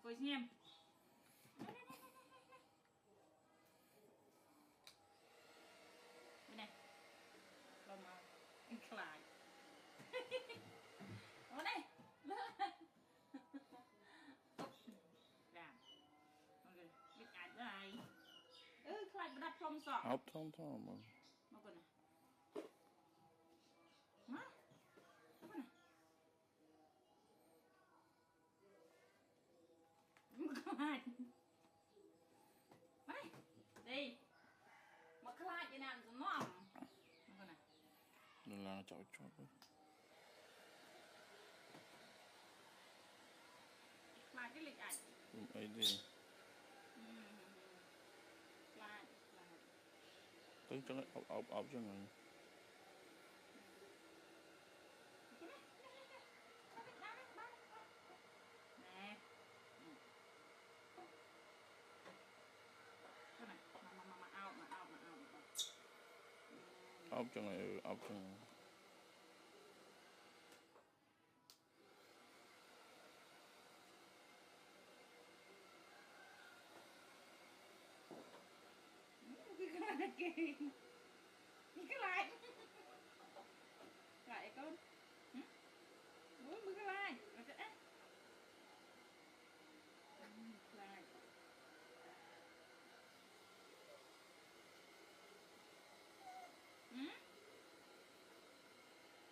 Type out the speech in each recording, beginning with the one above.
Coi xem. Bên này. Lông màu. Anh khải. Ở đây. Lên. Làm. Ok. Biết ảnh đây. Khải đặt phong sọ. Áo thông thông mà. Mà con này. Má. Con này. Khải. Đây. Đi. Mà Khải vậy nào nó ẩm. Con này. Đừng làm chảo chót đấy. Khải cái lịch ảnh. Ấy đi. Khải. Tới cho nó ọc cho người. Nè. Cái này mà ao. Ọc cho người, ọc cho người. Cái kì. Cái lại. Lại con. Bữa cái lại. Lại.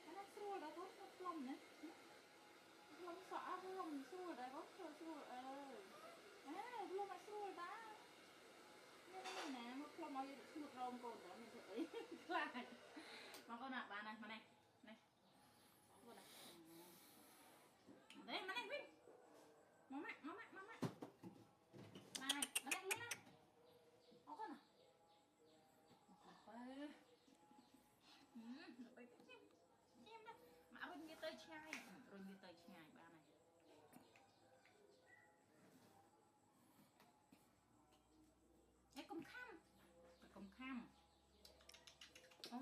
Nó xua đó có lòng nữa. Lòng xõa cái lòng xua đấy có xua lòng mà xua ta. Nên nè một lòng mau một rồng cồn đó mình thấy lại. Mà con ạ, bà này, mà này. Này. Con này. Đấy, mà này Vinh. Má mẹ. Này, mà này lên nào. Có con à? Bay chim đó. Mà bên kia tới chai. Rồi kia tới chai bà này. Ê, công khăm. Công khăm. Đó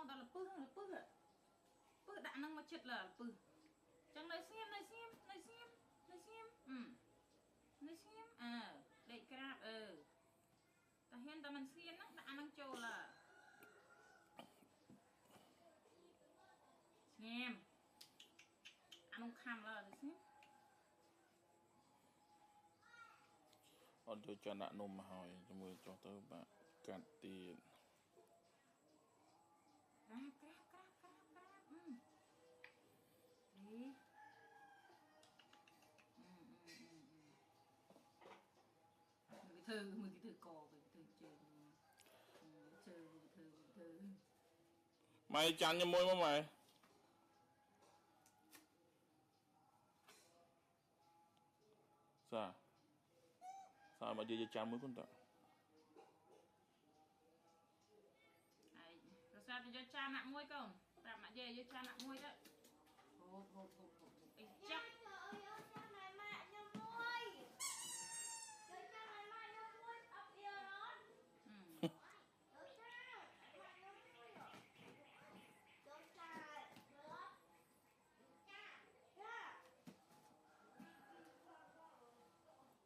là pư rồi. Pư đã năng mà chết là pư. Chẳng lấy xem. Lấy xem. Đây crab ta hiện ta mình xiên á, đã năng trâu là xem ăn không khăm là xem Ở đây cho nạn nôm mà hỏi cho mười cho tới bạn cạn tiền. Crab. Đi. Mười cái thư cò cái thư chơi. Mày chăn cho môi mà mày. Sao mà đi chăn mới con ta. Rồi sao thì cho cha nặng môi không? Tạm mà về cho cha nặng môi đó. Hột. Ê chắc.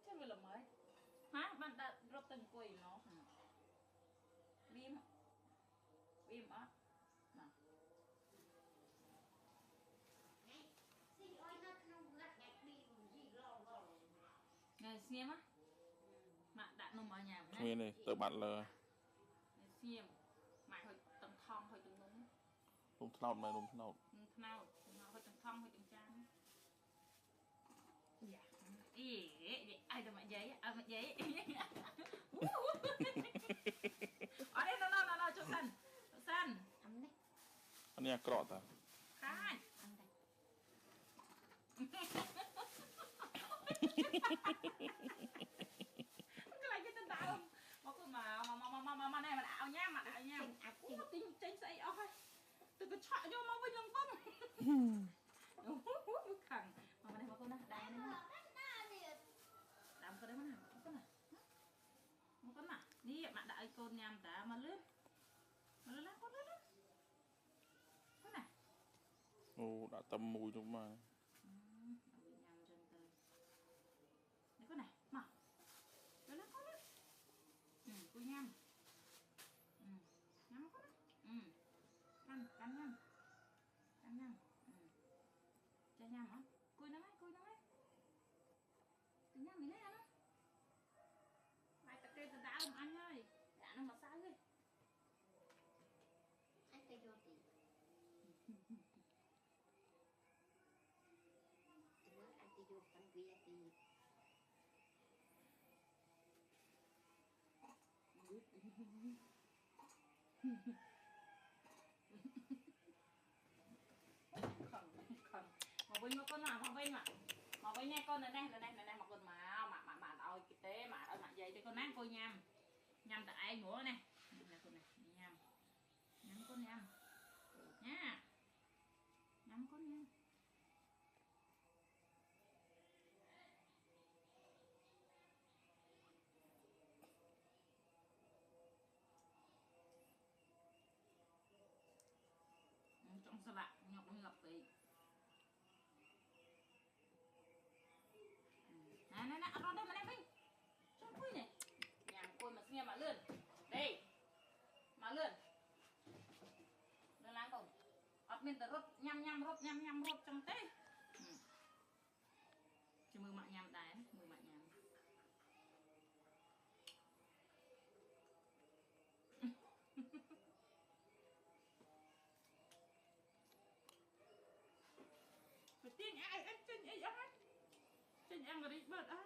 Chắc là mấy. Hả? Bạn đã rộp từng quỷ nó. Bim á. Nào. Này xem á. Mà đã nằm ở nhà Nghe này, tớ bạn là xem. Mày hơi tầm thong hơi tầm núng. đúng thao mày đúng thao. Thao hơi tầm thong hơi tầm chan. Dạ. Ai đâu mà giấy, mà giấy. Ở đây nó cho sân. Ăn đấy. Anh nhà cọ ta. Khai. Ăn đây. Cái này cái tên đạo. Mà này mà đạo nha, Tinh xây ơi. Từ cái chọi vô mau với lưng bông. Khẳng. Mà này mà con này, đây này. Làm cái đấy mà nào, một con nào. Đi mà đại con nhằm ta mà lướt. Con lướt. Con này. Ồ, đã tâm mùi đúng mà. Bị nhằm chân. mình nè nó mai ta kêu ta đau mà anh ơi đã nó mà sao đi anh tay vô thì tụi anh tay vô tăng kia thì khẩn mà vinh con nào mà vinh nha con này mà con mà ôi cái tế mà ở mặt dây cho con nát cô nhâm tại ai ngủ nè con này nhâm con nhâm nha nhâm con nhâm trong salad ngập thì nè ăn đây mà đây cho vui này nhằm côi mà nghe mà lươn đây mà lươn láng cùng ọt mình tự rút nhăm rút trong té chỉ mưa mặn nhằm đái mưa mặn nhằm phải tin ai ăn chân ấy á chân em mà đi bớt á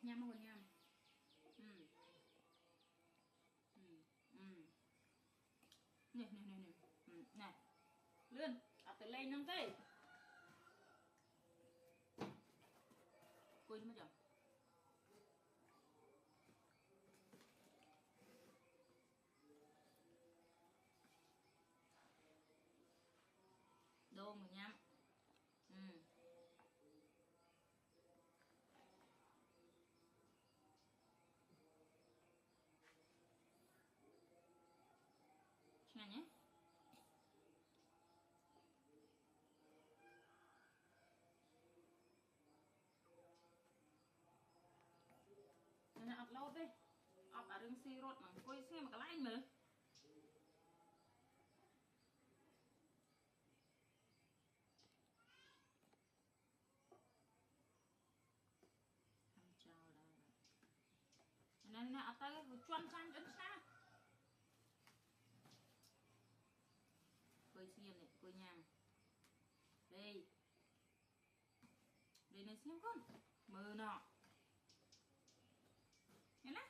nhâm không nhâm nè nè lươn từ lên nâng tay quên mất rồi đô mà nhâm nghe nhé nè ọt lâu đi ọt ở đường xì rốt mà quay xe mà cái lạnh mà nè ở tay chuan chan chân xa quay xiêm này quay nhàng đây này xem con mờ nọ nghe nè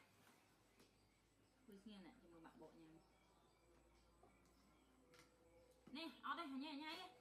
quay xiêm này cho mờ bạn bộ nhàng nè ở đây nhảy nhảy